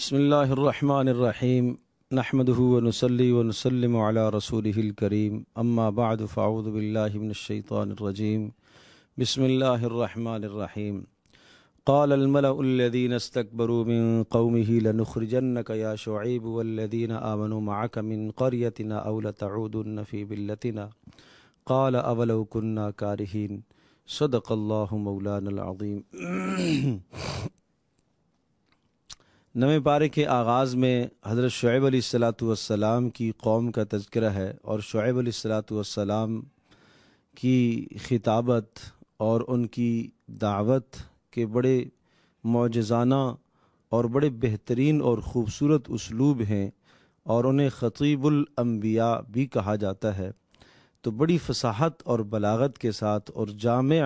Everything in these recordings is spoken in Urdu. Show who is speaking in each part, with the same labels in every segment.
Speaker 1: بسم اللہ الرحمن الرحیم نحمده ونصلی ونسلم علی رسوله الکریم اما بعد فاعوذ باللہ من الشیطان الرجیم بسم اللہ الرحمن الرحیم قال الملأ الذین استکبروا من قومه لنخرجنک یا شعیب والذین آمنوا معك من قریتنا او لتعودن فی ملتنا قال اولو كنا کارہین صدق اللہ مولانا العظیم۔ نویں پارے کے آغاز میں حضرت شعیب علیہ السلام کی قوم کا تذکرہ ہے اور شعیب علیہ السلام کی خطابت اور ان کی دعوت کے بڑے معجزانہ اور بڑے بہترین اور خوبصورت اسلوب ہیں اور انہیں خطیب الانبیاء بھی کہا جاتا ہے۔ تو بڑی فصاحت اور بلاغت کے ساتھ اور جامع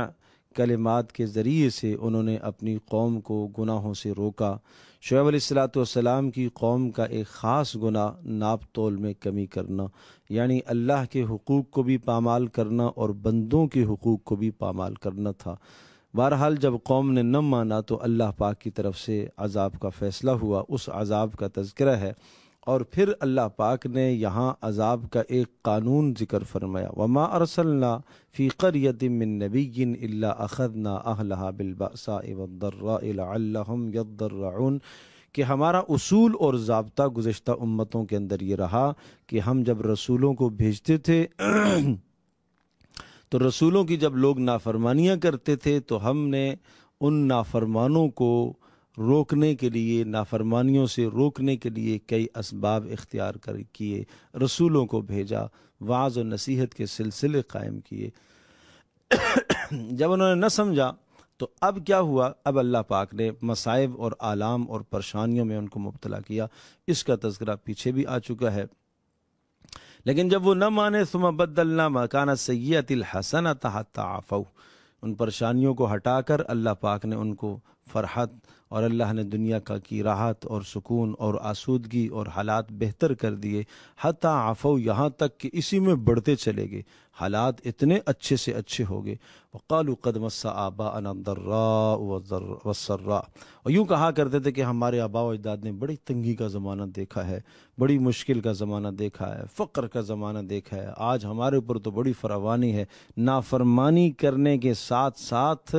Speaker 1: کلمات کے ذریعے سے انہوں نے اپنی قوم کو گناہوں سے روکا۔ شعیب علیہ السلام کی قوم کا ایک خاص گناہ ناپ تول میں کمی کرنا، یعنی اللہ کے حقوق کو بھی پامال کرنا اور بندوں کے حقوق کو بھی پامال کرنا تھا۔ بہرحال جب قوم نے نہ مانا تو اللہ پاک کی طرف سے عذاب کا فیصلہ ہوا، اس عذاب کا تذکرہ ہے۔ اور پھر اللہ پاک نے یہاں عذاب کا ایک قانون ذکر فرمایا، وما ارسلنا فی قریۃ من نبی الا اخذنا اہلها بالبأساء والضراء لعلہم یضرعون، کہ ہمارا اصول اور ضابطہ گزشتہ امتوں کے اندر یہ رہا کہ ہم جب رسولوں کو بھیجتے تھے تو رسولوں کی جب لوگ نافرمانیاں کرتے تھے تو ہم نے ان نافرمانوں کو روکنے کے لیے، نافرمانیوں سے روکنے کے لیے کئی اسباب اختیار کیے، رسولوں کو بھیجا، وعظ و نصیحت کے سلسلے قائم کیے۔ جب انہوں نے نہ سمجھا تو اب کیا ہوا؟ اب اللہ پاک نے مصائب اور آلام اور پریشانیوں میں ان کو مبتلا کیا۔ اس کا تذکرہ پیچھے بھی آ چکا ہے۔ لیکن جب وہ نہ مانے، ثم بدلنا مکان السیئۃ الحسنۃ حتی عفوا، ان پریشانیوں کو ہٹا کر اللہ پاک نے ان کو فرحت اور اللہ نے دنیا کی راحت اور سکون اور آسودگی اور حالات بہتر کر دیے، حتی عفوا، یہاں تک کہ اسی میں بڑھتے چلے گئے، حالات اتنے اچھے سے اچھے ہو گئے۔ وقالوا قد مس آباءنا الضراء والسراء، اور یوں کہا کرتے تھے کہ ہمارے آباء و اجداد نے بڑی تنگی کا زمانہ دیکھا ہے، بڑی مشکل کا زمانہ دیکھا ہے، فقر کا زمانہ دیکھا ہے، آج ہمارے اوپر تو بڑی فراوانی ہے۔ نافرمانی کرنے کے ساتھ ساتھ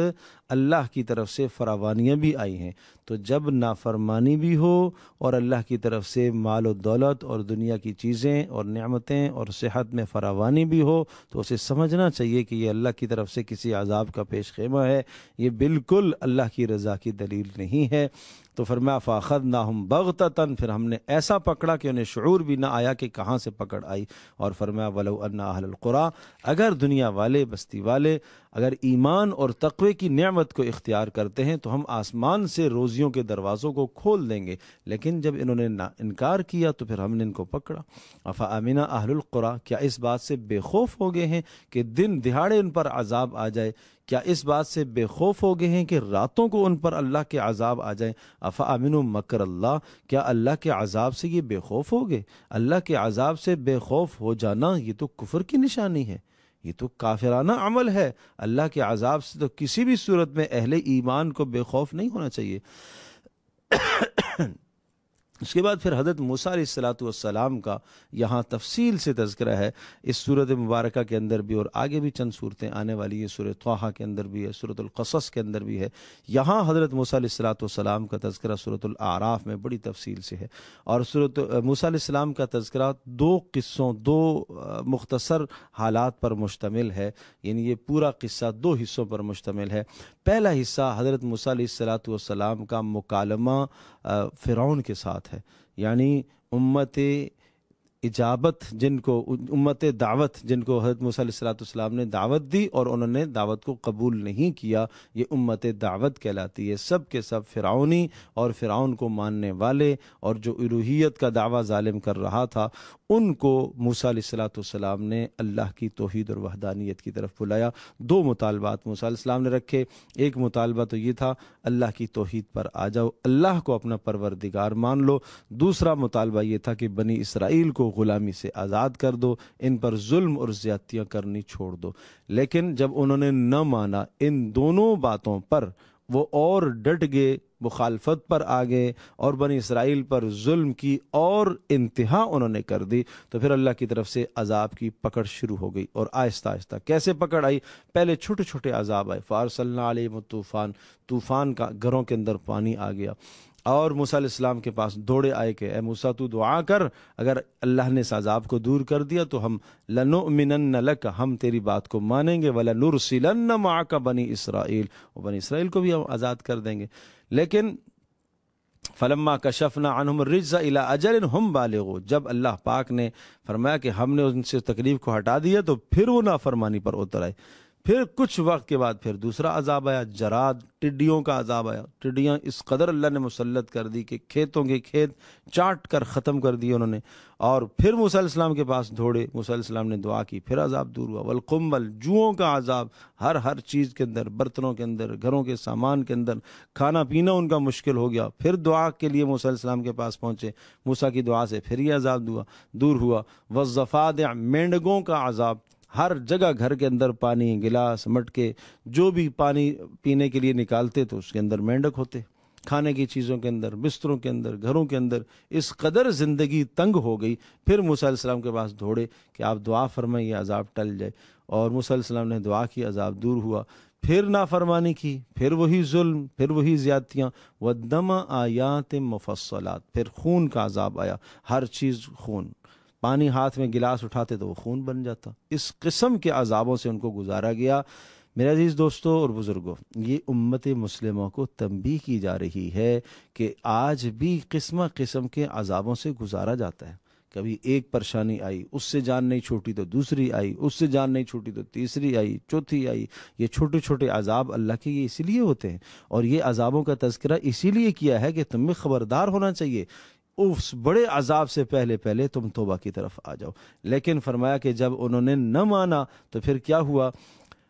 Speaker 1: اللہ کی طرف سے فراوانیاں بھی آئی ہیں۔ تو جب نافرمانی بھی ہو اور اللہ کی طرف سے مال و دولت اور دنیا کی چیزیں اور نعمتیں اور صحت میں فراوانی بھی ہو تو اسے سمجھنا چاہیے کہ یہ اللہ کی طرف سے کسی عذاب کا پیش خیمہ ہے، یہ بالکل اللہ کی رضا کی دلیل نہیں ہے۔ تو فرمایا فاخذناہم بغتۃ، پھر ہم نے ایسا پکڑا کہ انہیں شعور بھی نہ آیا کہ کہاں سے پکڑ آئی۔ اور فرمایا ولو ان اہل القریٰ، اگر دنیا والے، بستی والے اگر ایمان اور تقوی کی نعمت کو اختیار کرتے ہیں تو ہم آسمان سے روزیوں کے دروازوں کو کھول دیں گے، لیکن جب انہوں نے انکار کیا تو پھر ہم نے ان کو پکڑا۔ افامن اہل القریٰ، کیا اس بات سے بے خوف ہو گئے ہیں کہ دن دہاڑے ان پر عذاب آ جائے؟ کیا اس بات سے بے خوف ہو گئے ہیں کہ راتوں کو ان پر اللہ کے عذاب آ جائیں؟ افامنوا مکر اللہ، کیا اللہ کے عذاب سے یہ بے خوف ہو گئے؟ اللہ کے عذاب سے بے خوف ہو جانا یہ تو کفر کی نشانی ہے، یہ تو کافرانہ عمل ہے۔ اللہ کے عذاب سے تو کسی بھی صورت میں اہل ایمان کو بے خوف نہیں ہونا چاہیے۔ اس کے بعد پھر حضرت موسیٰ علیہ السلام کا یہاں تفصیل سے تذکرہ ہے، اس سورۃ مبارکہ کے اندر بھی، اور آگے بھی چند صورتیں آنے والی ہیں، سورۃ طٰہٰ کے اندر بھی ہے، سورۃ القصص کے اندر بھی ہے۔ یہاں حضرت موسیٰ علیہ السلام کا تذکرہ سورۃ الاعراف میں بڑی تفصیل سے ہے۔ اور سورۃ موسیٰ علیہ السلام کا تذکرہ دو قصوں، دو مختصر حالات پر مشتمل ہے، یعنی یہ پورا قصہ دو حصوں پر مشتمل ہے۔ پہلا حصہ حضرت موسیٰ علیہ السلام کا مکالمہ فرعون کے ساتھ ہے، یعنی امت اجابت جن کو، امت دعوت جن کو حضرت موسیٰ علیہ السلام نے دعوت دی اور انہوں نے دعوت کو قبول نہیں کیا، یہ امت دعوت کہلاتی ہے۔ سب کے سب فرعونی اور فرعون کو ماننے والے اور جو الوہیت کا دعویٰ ظالم کر رہا تھا، ان کو موسیٰ علیہ السلام نے اللہ کی توحید اور وحدانیت کی طرف بلایا۔ دو مطالبات موسیٰ علیہ السلام نے رکھے، ایک مطالبہ تو یہ تھا اللہ کی توحید پر آ جاؤ، اللہ کو اپنا پروردگار مان لو، دوسرا مطالبہ یہ تھا کہ بنی اسرائیل کو غلامی سے آزاد کر دو، ان پر ظلم اور زیادتیاں کرنی چھوڑ دو۔ لیکن جب انہوں نے نہ مانا ان دونوں باتوں پر، وہ اور ڈٹ گئے مخالفت پر آ گئے اور بنی اسرائیل پر ظلم کی اور انتہا انہوں نے کر دی، تو پھر اللہ کی طرف سے عذاب کی پکڑ شروع ہو گئی، اور آہستہ آہستہ کیسے پکڑ آئی؟ پہلے چھوٹے چھوٹے عذاب آئے، فارسلنا علیہم الطوفان، طوفان کا گھروں کے اندر پانی آ گیا، اور موسیٰ علیہ السلام کے پاس دوڑے آئے کہ اے موسیٰ تو دعا کر، اگر اللہ نے اس عذاب کو دور کر دیا تو ہم لنؤمنن لک، ہم تیری بات کو مانیں گے، ولنرسلن معک بنی اسرائیل، اور بنی اسرائیل کو بھی ہم آزاد کر دیں گے۔ لیکن فلما کشفنا عنہم الرجز الی اجل ہم بالغوا، جب اللہ پاک نے فرمایا کہ ہم نے ان سے تکلیف کو ہٹا دیا تو پھر وہ نافرمانی پر اتر آئے۔ پھر کچھ وقت کے بعد پھر دوسرا عذاب آیا، جراد، ٹڈیوں کا عذاب آیا۔ ٹڈیاں اس قدر اللہ نے مسلط کر دی کہ کھیتوں کے کھیت چاٹ کر ختم کر دیے انہوں نے، اور پھر موسیٰ علیہ السلام کے پاس دوڑے، موسیٰ علیہ السلام نے دعا کی، پھر عذاب دور ہوا۔ والقمل، جوؤں کا عذاب، ہر چیز کے اندر، برتنوں کے اندر، گھروں کے سامان کے اندر، کھانا پینا ان کا مشکل ہو گیا، پھر دعا کے لیے موسیٰ علیہ السلام کے پاس پہنچے، موسیٰ کی دعا سے پھر یہ عذاب دور ہوا۔ والضفادع، مینڈگوں کا عذاب، ہر جگہ گھر کے اندر پانی، گلاس، مٹکے، جو بھی پانی پینے کے لیے نکالتے تو اس کے اندر مینڈک ہوتے، کھانے کی چیزوں کے اندر، بستروں کے اندر، گھروں کے اندر، اس قدر زندگی تنگ ہو گئی۔ پھر موسیٰ علیہ السلام کے پاس دوڑے کہ آپ دعا فرمائیں یہ عذاب ٹل جائے، اور موسیٰ علیہ السلام نے دعا کی، عذاب دور ہوا۔ پھر نافرمانی کی، پھر وہی ظلم، پھر وہی زیادتیاں۔ والدم آیات مفصلات، پھر خون کا عذاب آیا، ہر چیز خون، پانی ہاتھ میں گلاس اٹھاتے تو وہ خون بن جاتا۔ اس قسم کے عذابوں سے ان کو گزارا گیا۔ میرے عزیز دوستوں اور بزرگوں، یہ امت مسلموں کو تنبیہ کی جا رہی ہے کہ آج بھی قسم قسم کے عذابوں سے گزارا جاتا ہے۔ کبھی ایک پریشانی آئی، اس سے جان نہیں چھوٹی تو دوسری آئی، اس سے جان نہیں چھوٹی تو تیسری آئی، چوتھی آئی۔ یہ چھوٹے چھوٹے عذاب اللہ کے یہ اسی لیے ہوتے ہیں، اور یہ عذابوں کا تذکرہ اسی لیے کیا ہے کہ تمہیں خبردار ہونا چاہیے، اس بڑے عذاب سے پہلے تم توبہ کی طرف آ جاؤ۔ لیکن فرمایا کہ جب انہوں نے نہ مانا تو پھر کیا ہوا؟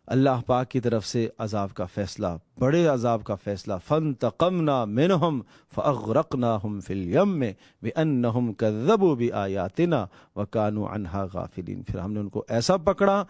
Speaker 1: اللہ پاک کی طرف سے عذاب کا فیصلہ، بڑے عذاب کا فیصلہ۔ فانتقمنا منہم فاغرقناہم فی الیم بانہم کذبوا بآیاتنا وکانوا عنہا غافلین، پھر ہم نے ان کو ایسا پکڑا،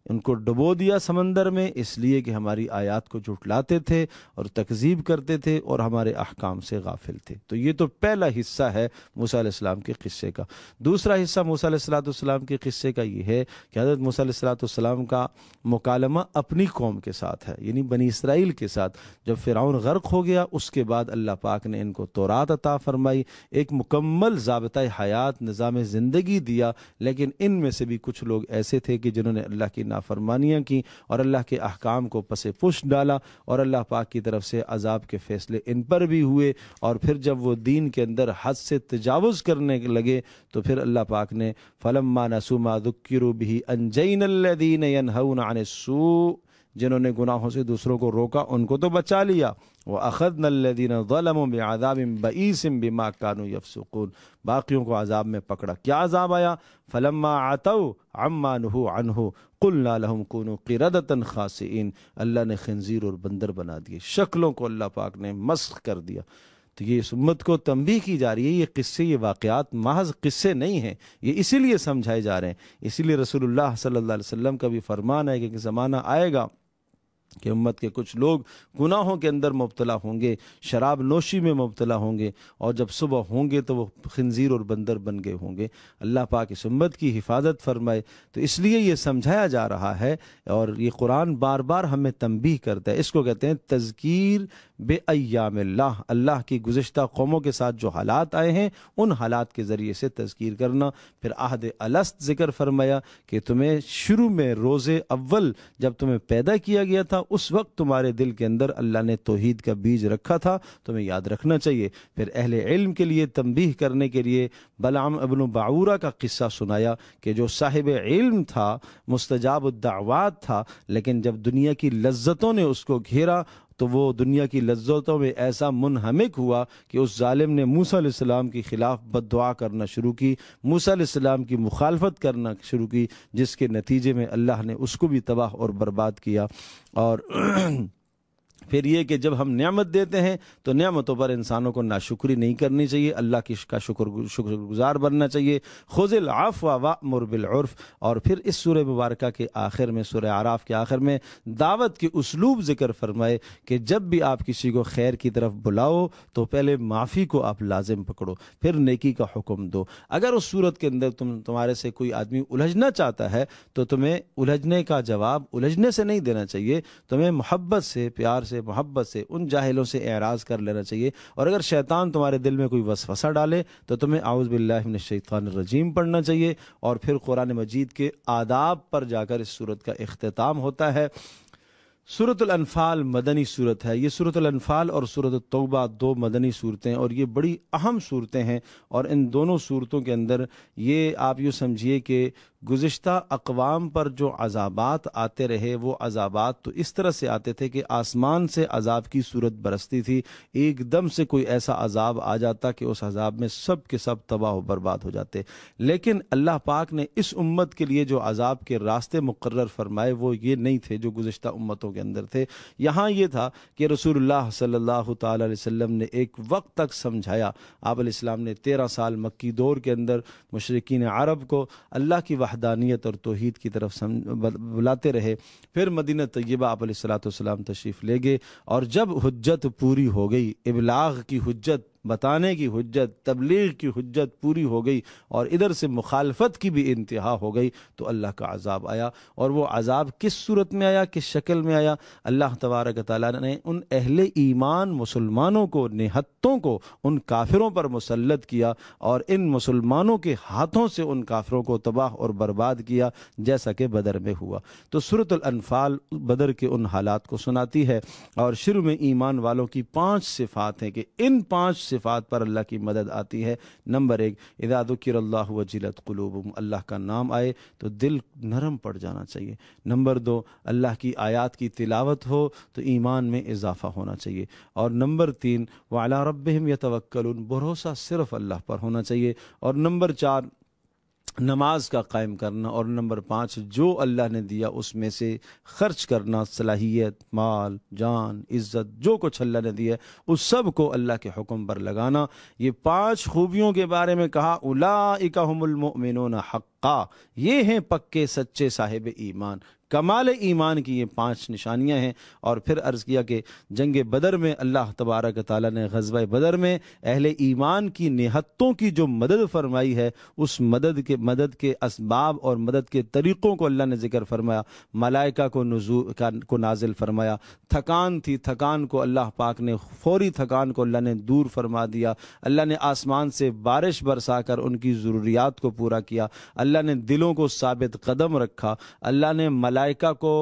Speaker 1: ان کو ڈبو دیا سمندر میں، اس لیے کہ ہماری آیات کو جھٹلاتے تھے اور تکذیب کرتے تھے اور ہمارے احکام سے غافل تھے۔ تو یہ تو پہلا حصہ ہے موسیٰ علیہ السلام کے قصے کا۔ دوسرا حصہ موسیٰ علیہ السلام کے قصے کا یہ ہے کہ حضرت موسیٰ علیہ السلام کا مکالمہ اپنی قوم کے ساتھ ہے، یعنی بنی اسرائیل کے ساتھ۔ جب فرعون غرق ہو گیا اس کے بعد اللہ پاک نے ان کو تورات عطا فرمائی، ایک مکمل ضابطۂ حیات، نظام زندگی دیا، لیکن ان میں سے بھی کچھ لوگ ایسے تھے کہ جنہوں نے اللہ کی نافرمانیاں کی اور اللہ کے احکام کو پس پش ڈالا، اور اللہ پاک کی طرف سے عذاب کے فیصلے ان پر بھی ہوئے۔ اور پھر جب وہ دین کے اندر حد سے تجاوز کرنے لگے تو پھر اللہ پاک نے فلما نسوا ما ذکروا به انجینا الذین ینہون عن السوء، جنہوں نے گناہوں سے دوسروں کو روکا ان کو تو بچا لیا، وَأَخَذْنَا الَّذِينَ ظَلَمُوا بِعَذَابٍ بَئِيسٍ بِمَا كَانُوا يَفْسُقُونَ، باقیوں کو عذاب میں پکڑا۔ کیا عذاب آیا؟ فَلَمَّا عَتَوْا عَمَّا نُهُوا عَنْهُ قُلْنَا لَهُمْ كُونُوا قِرَدَةً خَاسِئِينَ، اللہ نے خنزیر اور بندر بنا دیے، شکلوں کو اللہ پاک نے مسخ کر دیا۔ تو یہ اس امت کو تنبیہ کی جا رہی ہے، یہ قصے، یہ واقعات محض قصے نہیں ہیں، یہ اسی لیے سمجھائے جا رہے ہیں۔ اسی لیے رسول اللہ صلی اللہ علیہ وسلم کا بھی فرمان ہے کہ ایک زمانہ آئے گا کہ امت کے کچھ لوگ گناہوں کے اندر مبتلا ہوں گے، شراب نوشی میں مبتلا ہوں گے، اور جب صبح ہوں گے تو وہ خنزیر اور بندر بن گئے ہوں گے۔ اللہ پاک اس امت کی حفاظت فرمائے۔ تو اس لیے یہ سمجھایا جا رہا ہے، اور یہ قرآن بار بار ہمیں تنبیہ کرتا ہے، اس کو کہتے ہیں تذکیر بے ایام اللہ، اللہ کی گزشتہ قوموں کے ساتھ جو حالات آئے ہیں ان حالات کے ذریعے سے تذکیر کرنا۔ پھر عہد الست ذکر فرمایا کہ تمہیں شروع میں روز اول جب تمہیں پیدا کیا گیا تھا اس وقت تمہارے دل کے اندر اللہ نے توحید کا بیج رکھا تھا، تمہیں یاد رکھنا چاہیے۔ پھر اہل علم کے لیے تنبیہ کرنے کے لیے بلعام ابن باعورہ کا قصہ سنایا کہ جو صاحب علم تھا، مستجاب الدعوات تھا، لیکن جب دنیا کی لذتوں نے اس کو گھیرا تو وہ دنیا کی لذتوں میں ایسا منہمک ہوا کہ اس ظالم نے موسیٰ علیہ السلام کے خلاف بد دعا کرنا شروع کی، موسیٰ علیہ السلام کی مخالفت کرنا شروع کی، جس کے نتیجے میں اللہ نے اس کو بھی تباہ اور برباد کیا۔ اور پھر یہ کہ جب ہم نعمت دیتے ہیں تو نعمتوں پر انسانوں کو ناشکری نہیں کرنی چاہیے، اللہ کی کا شکر گزار بننا چاہیے۔ خذ العفو وامر بالعرف، اور پھر اس سورہ مبارکہ کے آخر میں، سورہ اعراف کے آخر میں دعوت کے اسلوب ذکر فرمائے کہ جب بھی آپ کسی کو خیر کی طرف بلاؤ تو پہلے معافی کو آپ لازم پکڑو، پھر نیکی کا حکم دو۔ اگر اس صورت کے اندر تمہارے سے کوئی آدمی الجھنا چاہتا ہے تو تمہیں الجھنے کا جواب الجھنے سے نہیں دینا چاہیے، تمہیں محبت سے، پیار سے، محبت سے ان جاہلوں سے اعراض کر لینا چاہیے۔ اور اگر شیطان تمہارے دل میں کوئی وسوسہ ڈالے تو تمہیں اعوذ باللہ من الشیطان الرجیم پڑھنا چاہیے، اور پھر قرآن مجید کے آداب پر جا کر اس سورت کا اختتام ہوتا ہے۔ سورۃ الانفال مدنی صورت ہے۔ یہ سورۃ الانفال اور سورۃ التوبہ دو مدنی صورتیں، اور یہ بڑی اہم صورتیں ہیں، اور ان دونوں صورتوں کے اندر یہ آپ یوں سمجھیے کہ گزشتہ اقوام پر جو عذابات آتے رہے وہ عذابات تو اس طرح سے آتے تھے کہ آسمان سے عذاب کی صورت برستی تھی، ایک دم سے کوئی ایسا عذاب آ جاتا کہ اس عذاب میں سب کے سب تباہ و برباد ہو جاتے۔ لیکن اللہ پاک نے اس امت کے لیے جو عذاب کے راستے مقرر فرمائے وہ یہ نہیں تھے جو گزشتہ امتوں کے اندر تھے۔ یہاں یہ تھا کہ رسول اللہ صلی اللہ تعالی علیہ وسلم نے ایک وقت تک سمجھایا، آپ علیہ السلام نے 13 سال مکی دور کے اندر مشرکین عرب کو اللہ کی وحدانیت اور توحید کی طرف بلاتے رہے۔ پھر مدینہ طیبہ آپ علیہ الصلوۃ والسلام تشریف لے گئے، اور جب حجت پوری ہو گئی، ابلاغ کی حجت، بتانے کی حجت، تبلیغ کی حجت پوری ہو گئی، اور ادھر سے مخالفت کی بھی انتہا ہو گئی، تو اللہ کا عذاب آیا۔ اور وہ عذاب کس صورت میں آیا، کس شکل میں آیا؟ اللہ تبارک و تعالیٰ نے ان اہل ایمان مسلمانوں کو، نہتوں کو ان کافروں پر مسلط کیا، اور ان مسلمانوں کے ہاتھوں سے ان کافروں کو تباہ اور برباد کیا، جیسا کہ بدر میں ہوا۔ تو سورۃ الانفال بدر کے ان حالات کو سناتی ہے، اور شروع میں ایمان والوں کی 5 صفات ہیں کہ ان 5 صفات پر اللہ کی مدد آتی ہے۔ نمبر 1، اذا ذکر اللہ وجلت قلوبہم، اللہ کا نام آئے تو دل نرم پڑ جانا چاہیے۔ نمبر 2، اللہ کی آیات کی تلاوت ہو تو ایمان میں اضافہ ہونا چاہیے۔ اور نمبر 3، وعلی ربہم یتوکلون، بھروسہ صرف اللہ پر ہونا چاہیے۔ اور نمبر 4، نماز کا قائم کرنا۔ اور نمبر 5، جو اللہ نے دیا اس میں سے خرچ کرنا، صلاحیت، مال، جان، عزت، جو کچھ اللہ نے دیا اس سب کو اللہ کے حکم پر لگانا۔ یہ 5 خوبیوں کے بارے میں کہا، اولئک ھم المؤمنون حقا، یہ ہیں پکے سچے صاحب ایمان۔ کمال ایمان کی یہ 5 نشانیاں ہیں۔ اور پھر عرض کیا کہ جنگ بدر میں اللہ تبارک تعالیٰ نے، غزوہ بدر میں اہل ایمان کی نہتوں کی جو مدد فرمائی ہے، اس مدد کے اسباب اور مدد کے طریقوں کو اللہ نے ذکر فرمایا۔ ملائکہ کو نازل فرمایا، تھکان تھی، تھکان کو اللہ پاک نے، فوری تھکان کو اللہ نے دور فرما دیا۔ اللہ نے آسمان سے بارش برسا کر ان کی ضروریات کو پورا کیا۔ اللہ نے دلوں کو ثابت قدم رکھا۔ اللہ نے ملائکہ کو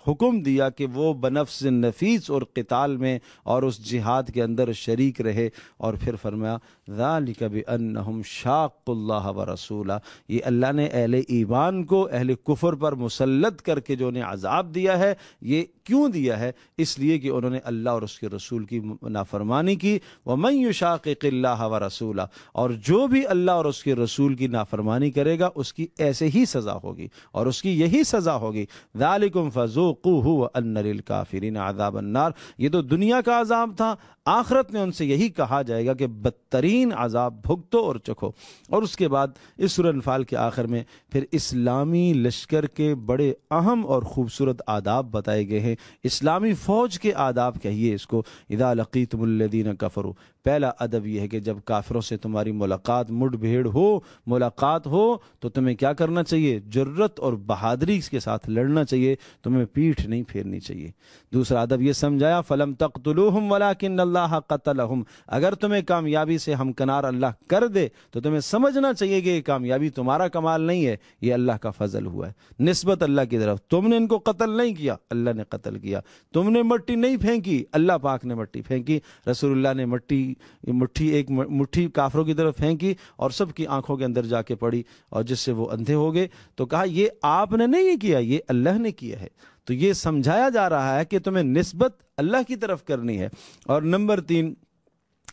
Speaker 1: حکم دیا کہ وہ بنفس نفیس اور قتال میں اور اس جہاد کے اندر شریک رہے۔ اور پھر فرمایا ذالک بانہم شاقوا اللہ ورسولہ، یہ اللہ نے اہل ایمان کو اہل کفر پر مسلط کر کے جو انہیں عذاب دیا ہے، یہ کیوں دیا ہے؟ اس لیے کہ انہوں نے اللہ اور اس کے رسول کی نافرمانی کی۔ ومن یشاقق اللہ ورسولہ، اور جو بھی اللہ اور اس کے رسول کی نافرمانی کرے گا اس کی ایسے ہی سزا ہوگی، اور اس کی یہی سزا ہوگی۔ ذالکم فذوقوہ وان للکافرین عذاب النار، یہ تو دنیا کا عذاب تھا، آخرت میں ان سے یہی کہا جائے گا کہ بدترین عذاب بھگتو اور چکھو۔ اور اس کے بعد اس سورہ انفال کے آخر میں پھر اسلامی لشکر کے بڑے اہم اور خوبصورت آداب بتائے گئے ہیں، اسلامی فوج کے آداب کہیے اس کو۔ اذا لقیتم الذین کفروا، پہلا ادب یہ ہے کہ جب کافروں سے تمہاری ملاقات، مڈ بھیڑ ہو، ملاقات ہو تو تمہیں کیا کرنا چاہیے؟ جرت اور بہادری کے ساتھ لڑنا چاہیے، تمہیں پیٹھ نہیں پھیرنی چاہیے۔ دوسرا ادب یہ سمجھایا فلم تقتلوہم ولکن اللہ قتلہم، اگر تمہیں کامیابی سے ہمکنار اللہ کر دے تو تمہیں سمجھنا چاہیے کہ یہ کامیابی تمہارا کمال نہیں ہے، یہ اللہ کا فضل ہوا ہے، نسبت اللہ کی طرف۔ تم نے ان کو قتل نہیں کیا، اللہ نے قتل کیا۔ تم نے مٹی نہیں پھینکی، اللہ پاک نے مٹی پھینکی۔ رسول اللہ نے ایک مٹھی کافروں کی طرف پھینکی اور سب کی آنکھوں کے اندر جا کے پڑی، اور جس سے وہ اندھے ہو گئے۔ تو کہا یہ آپ نے نہیں کیا، یہ اللہ نے کیا ہے۔ تو یہ سمجھایا جا رہا ہے کہ تمہیں نسبت اللہ کی طرف کرنی ہے۔ اور نمبر 3،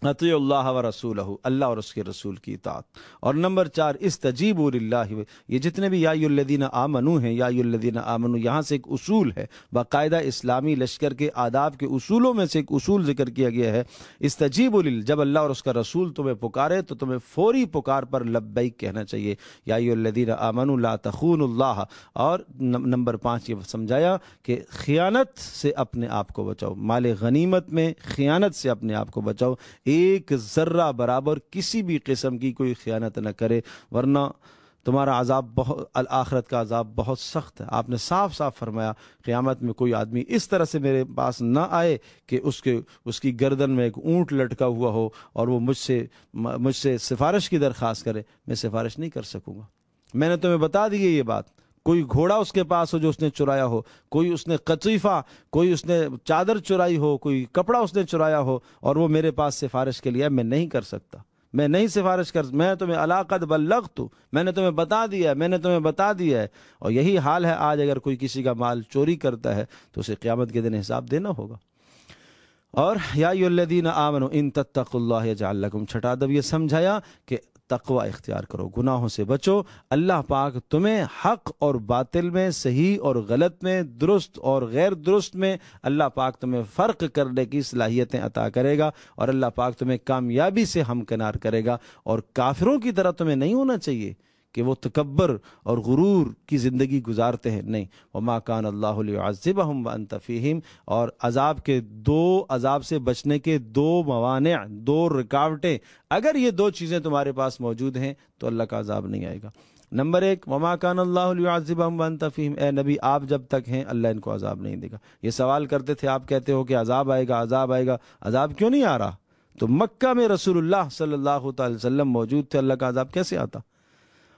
Speaker 1: اطیعوا اللہ و رسولہ، اللہ اور اس کے رسول کی اطاعت۔ اور نمبر 4 استجیبوا للہ، یہ جتنے بھی یا ایھا الذین آمنو ہیں، یا ایھا الذین آمنو یہاں سے ایک اصول ہے، باقاعدہ اسلامی لشکر کے آداب کے اصولوں میں سے ایک اصول ذکر کیا گیا ہے۔ استجیبوا للہ، جب اللہ اور اس کا رسول تمہیں پکارے تو تمہیں فوری پکار پر لبیک کہنا چاہیے، یا ایھا الذین آمنو لا تخونوا اللہ۔ اور نمبر 5 یہ سمجھایا کہ خیانت سے اپنے آپ کو بچاؤ، مال غنیمت میں خیانت سے اپنے آپ کو بچاؤ، ایک ذرہ برابر کسی بھی قسم کی کوئی خیانت نہ کرے، ورنہ تمہارا عذاب آخرت کا عذاب بہت سخت ہے۔ آپ نے صاف صاف فرمایا قیامت میں کوئی آدمی اس طرح سے میرے پاس نہ آئے کہ اس کی گردن میں ایک اونٹ لٹکا ہوا ہو اور وہ مجھ سے سفارش کی درخواست کرے، میں سفارش نہیں کر سکوں گا۔ میں نے تمہیں بتا دی ہے یہ بات۔ کوئی گھوڑا اس کے پاس ہو جو اس نے چرایا ہو، کوئی اس نے قطیفہ، کوئی اس نے چادر چرائی ہو، کوئی کپڑا اس نے چرایا ہو اور وہ میرے پاس سفارش کے لیے میں نہیں کر سکتا، میں نہیں سفارش کر، میں تمہیں الا قد بلغت، میں نے تمہیں بتا دیا ہے، میں نے تمہیں بتا دیا ہے۔ اور یہی حال ہے آج، اگر کوئی کسی کا مال چوری کرتا ہے تو اسے قیامت کے دن حساب دینا ہوگا۔ اور یا ایھا الذین آمنوا ان تتقوا اللہ یجعل لکم، چھٹا ادب یہ سمجھایا کہ تقوی اختیار کرو، گناہوں سے بچو، اللہ پاک تمہیں حق اور باطل میں، صحیح اور غلط میں، درست اور غیر درست میں اللہ پاک تمہیں فرق کرنے کی صلاحیتیں عطا کرے گا، اور اللہ پاک تمہیں کامیابی سے ہمکنار کرے گا۔ اور کافروں کی طرح تمہیں نہیں ہونا چاہیے کہ وہ تکبر اور غرور کی زندگی گزارتے ہیں، نہیں۔ وما کان اللہ لیعذبہم وانت فیہم، اور عذاب سے بچنے کے 2 موانع، 2 رکاوٹیں، اگر یہ 2 چیزیں تمہارے پاس موجود ہیں تو اللہ کا عذاب نہیں آئے گا۔ نمبر 1 وما کان اللہ لیعذبہم وانت فیہم، اے نبی آپ جب تک ہیں اللہ ان کو عذاب نہیں دے گا۔ یہ سوال کرتے تھے، آپ کہتے ہو کہ عذاب آئے گا، عذاب آئے گا، عذاب کیوں نہیں آ رہا؟ تو مکہ میں رسول اللہ صلی اللہ تعالی وسلم موجود تھے، اللہ کا عذاب کیسے آتا؟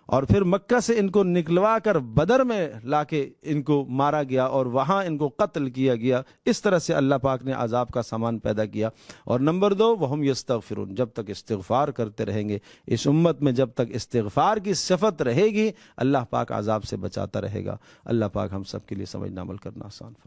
Speaker 1: اور پھر مکہ سے ان کو نکلوا کر بدر میں لا کے ان کو مارا گیا اور وہاں ان کو قتل کیا گیا۔ اس طرح سے اللہ پاک نے عذاب کا سامان پیدا کیا۔ اور نمبر 2 وہم یستغفرون، جب تک استغفار کرتے رہیں گے، اس امت میں جب تک استغفار کی صفت رہے گی اللہ پاک عذاب سے بچاتا رہے گا۔ اللہ پاک ہم سب کے لیے سمجھنا عمل کرنا آسان فرمائے۔